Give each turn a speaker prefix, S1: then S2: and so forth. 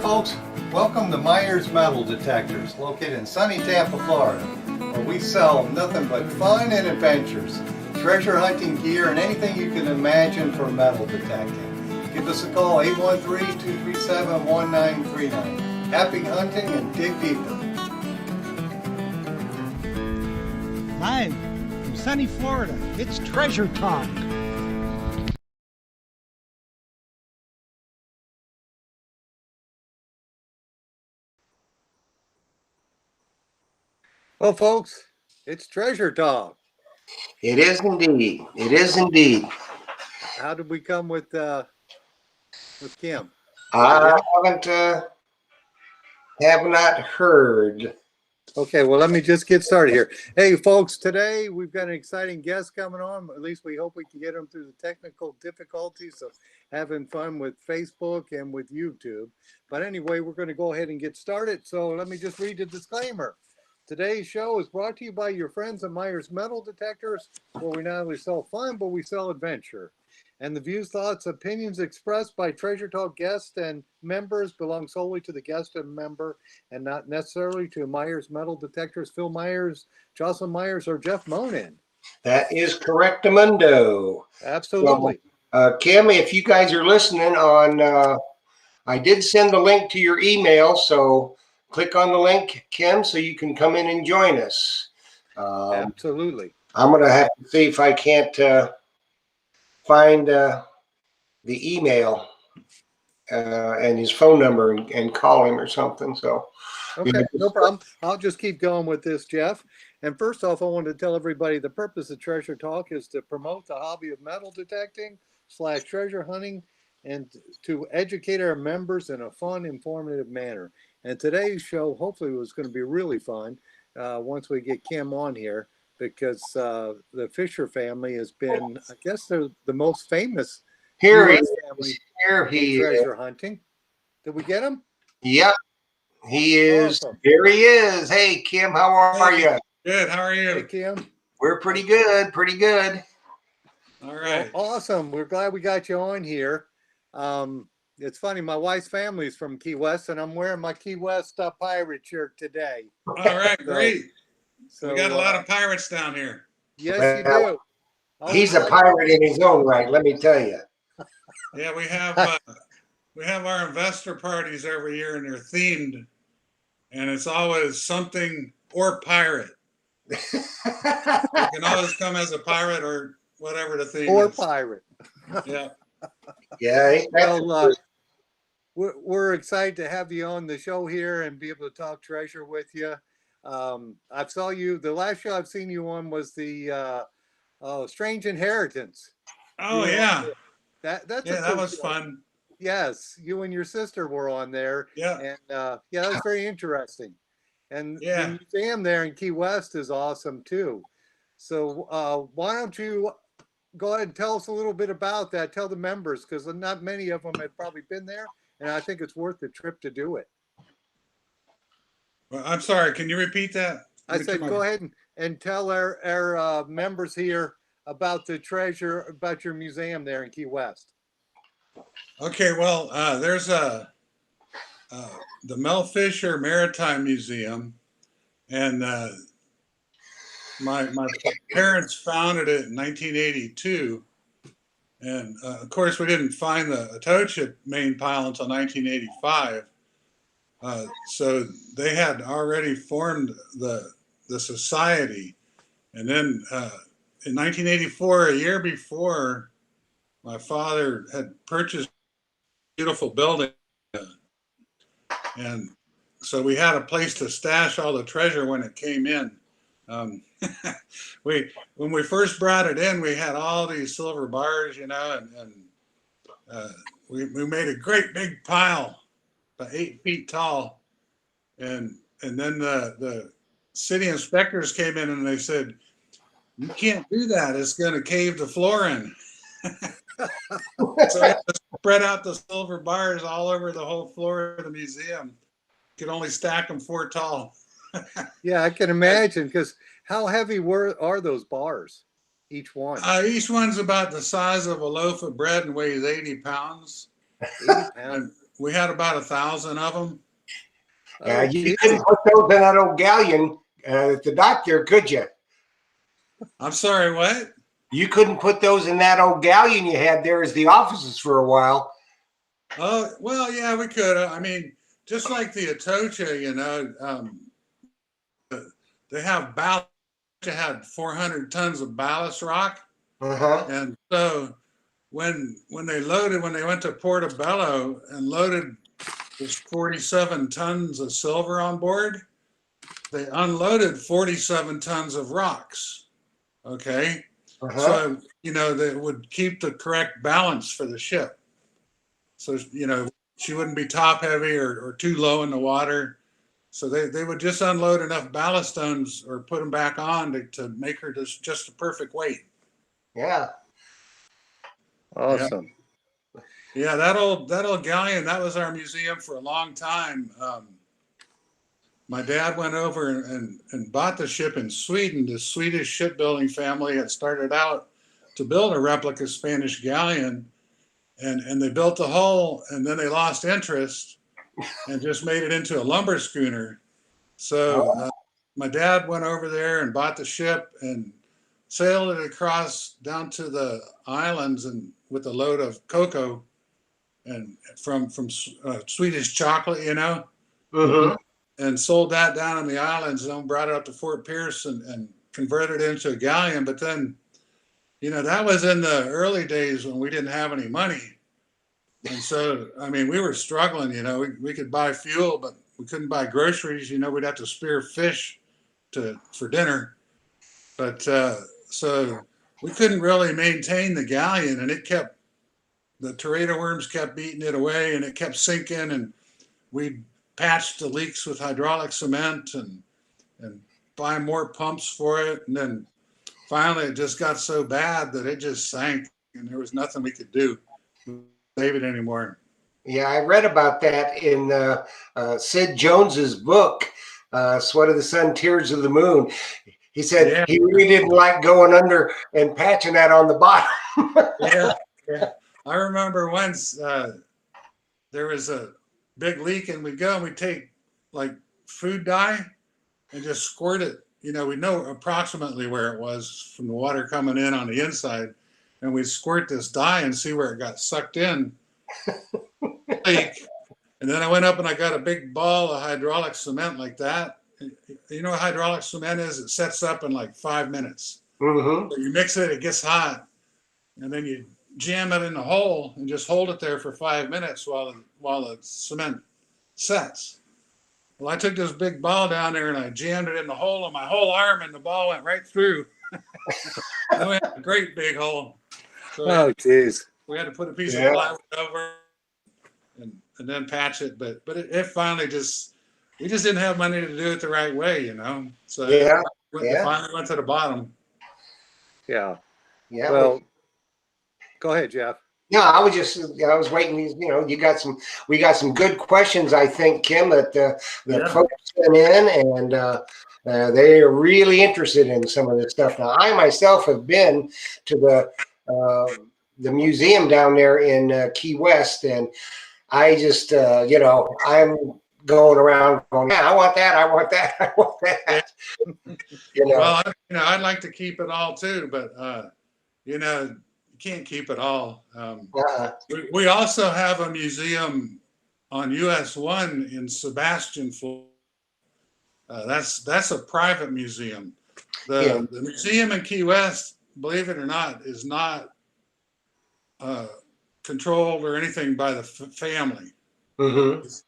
S1: folks, welcome to Myers Metal Detectors, located in sunny Tampa, Florida, where we sell nothing but fun and adventures, treasure hunting gear, and anything you can imagine for metal detecting. Give us a call, 813-237-1939. Happy hunting and dig deeper.
S2: Live from sunny Florida, it's Treasure Talk.
S1: Well, folks, it's Treasure Talk.
S3: It is indeed. It is indeed.
S1: How did we come with Kim?
S3: I have not heard.
S1: Okay, well, let me just get started here. Hey, folks, today we've got an exciting guest coming on. At least we hope we can get him through the technical difficulties of having fun with Facebook and with YouTube. But anyway, we're going to go ahead and get started. So let me just read the disclaimer. Today's show is brought to you by your friends at Myers Metal Detectors, where we not only sell fun, but we sell adventure. And the views, thoughts, opinions expressed by Treasure Talk guests and members belong solely to the guest and member and not necessarily to Myers Metal Detectors, Phil Myers, Jocelyn Myers, or Jeff Monin.
S3: That is correctamundo.
S1: Absolutely.
S3: So, Kim, if you guys are listening on, I did send the link to your email, so click on the link, Kim, so you can come in and join us.
S1: Absolutely.
S3: I'm going to have to see if I can't find the email and his phone number and call him or something. So,
S1: okay, no problem. I'll just keep going with this, Jeff. And first off, I wanted to tell everybody the purpose of Treasure Talk is to promote the hobby of metal detecting / treasure hunting and to educate our members in a fun, informative manner. And today's show hopefully was going to be really fun once we get Kim on here, because the Fisher family has been, I guess, they're the most famous US family in treasure hunting. Did we get him?
S3: Yep, he is.
S1: Awesome.
S3: Here he is. Hey, Kim, how are you?
S4: Good. How are you?
S1: Hey, Kim.
S3: We're pretty good. Pretty good.
S4: All right.
S1: Well, awesome. We're glad we got you on here. It's funny, my wife's family is from Key West, and I'm wearing my Key West pirate shirt today.
S4: All right. Great.
S1: So
S4: we got a lot of pirates down here.
S1: Yes, you do.
S3: He's a pirate in his own right, let me tell you.
S4: Yeah, we have our investor parties every year, and they're themed, and it's always something or pirate. You can always come as a pirate or whatever the theme
S1: or
S4: is.
S1: pirate.
S4: Yeah.
S3: Yeah.
S1: Well, we're excited to have you on the show here and be able to talk treasure with you. I saw you. The last show I've seen you on was the Strange Inheritance.
S4: Oh yeah.
S1: That's
S4: that was fun.
S1: Yes, you and your sister were on there.
S4: Yeah.
S1: And that was very interesting. And
S4: yeah,
S1: the museum there in Key West is awesome too. So why don't you go ahead and tell us a little bit about that? Tell the members, because not many of them have probably been there, and I think it's worth the trip to do it.
S4: Well, I'm sorry. Can you repeat that?
S1: I said, go ahead and tell our members here about the treasure, about your museum there in Key West.
S4: Okay. Well, there's the Mel Fisher Maritime Museum, and my parents founded it in 1982, and of course we didn't find the toad ship main pile until 1985. So they had already formed the society, and then in 1984, a year before, my father had purchased a beautiful building, and so we had a place to stash all the treasure when it came in. When we first brought it in, we had all these silver bars, and we made a great big pile, about 8 feet tall, and then the city inspectors came in and they said, "You can't do that; it's going to cave the floor in." So we had to spread out the silver bars all over the whole floor of the museum. You could only stack them 4 tall.
S1: Yeah, I can imagine, because how heavy are those bars, each one?
S4: Each one's about the size of a loaf of bread and weighs 80 pounds.
S1: 80 pounds.
S4: we had about 1,000 of them.
S1: Oh,
S3: You
S1: geez.
S3: couldn't put those in that old galleon at the dock there, could you?
S4: I'm sorry, what?
S3: You couldn't put those in that old galleon you had there as the offices for a while.
S4: Oh, well, yeah, we could. I mean, just like the Atocha, they have ballast. They had 400 tons of ballast rock, and so when they went to Portobello and loaded this 47 tons of silver on board, they unloaded 47 tons of rocks. Okay, so they would keep the correct balance for the ship. So she wouldn't be top heavy or too low in the water. So they would just unload enough ballast stones or put them back on to make her just the perfect weight.
S3: Yeah.
S1: Awesome.
S4: Yeah, that old galleon, that was our museum for a long time. My dad went over and bought the ship in Sweden. The Swedish shipbuilding family had started out to build a replica Spanish galleon, and they built the hull, and then they lost interest and just made it into a lumber schooner. So my dad went over there and bought the ship and sailed it across down to the islands and with a load of cocoa and from Swedish chocolate, and sold that down on the islands and brought it up to Fort Pierce and converted it into a galleon. But then, that was in the early days when we didn't have any money. And so, I mean, we were struggling, we could buy fuel, but we couldn't buy groceries. We'd have to spear fish for dinner. But so we couldn't really maintain the galleon, and the tornado worms kept eating it away, and it kept sinking, and we patched the leaks with hydraulic cement and buy more pumps for it. And then finally it just got so bad that it just sank, and there was nothing we could do to save it anymore.
S3: Yeah, I read about that in Sid Jones's book, Sweat of the Sun, Tears of the Moon. He said he really didn't like going under and patching that on the bottom.
S4: Yeah. I remember once there was a big leak, and we'd go and we'd take like food dye and just squirt it. We know approximately where it was from the water coming in on the inside, and we'd squirt this dye and see where it got sucked in. And then I went up and I got a big ball of hydraulic cement like that. You know what hydraulic cement is? It sets up in like 5 minutes. So you mix it, it gets hot, and then you jam it in the hole and just hold it there for 5 minutes while the cement sets. Well, I took this big ball down there and I jammed it in the hole of my whole arm, and the ball went right through. I went a great big hole. So
S1: geez.
S4: we had to put a piece of plywood over and then patch it. But it finally we just didn't have money to do it the right way, So it finally went to the bottom.
S1: Yeah.
S3: Yeah.
S1: Well, go ahead, Jeff.
S3: No, I was waiting. We got some good questions, I think, Kim, that folks sent in, and they are really interested in some of this stuff. Now, I myself have been to the museum down there in Key West, and I just, I'm going around going, yeah, I want that, I want that, I want that.
S4: Well, I'd like to keep it all too, but you can't keep it all. We also have a museum on US 1 in Sebastian, Florida. That's a private museum. The museum in Key West, believe it or not, is not controlled or anything by the family. It's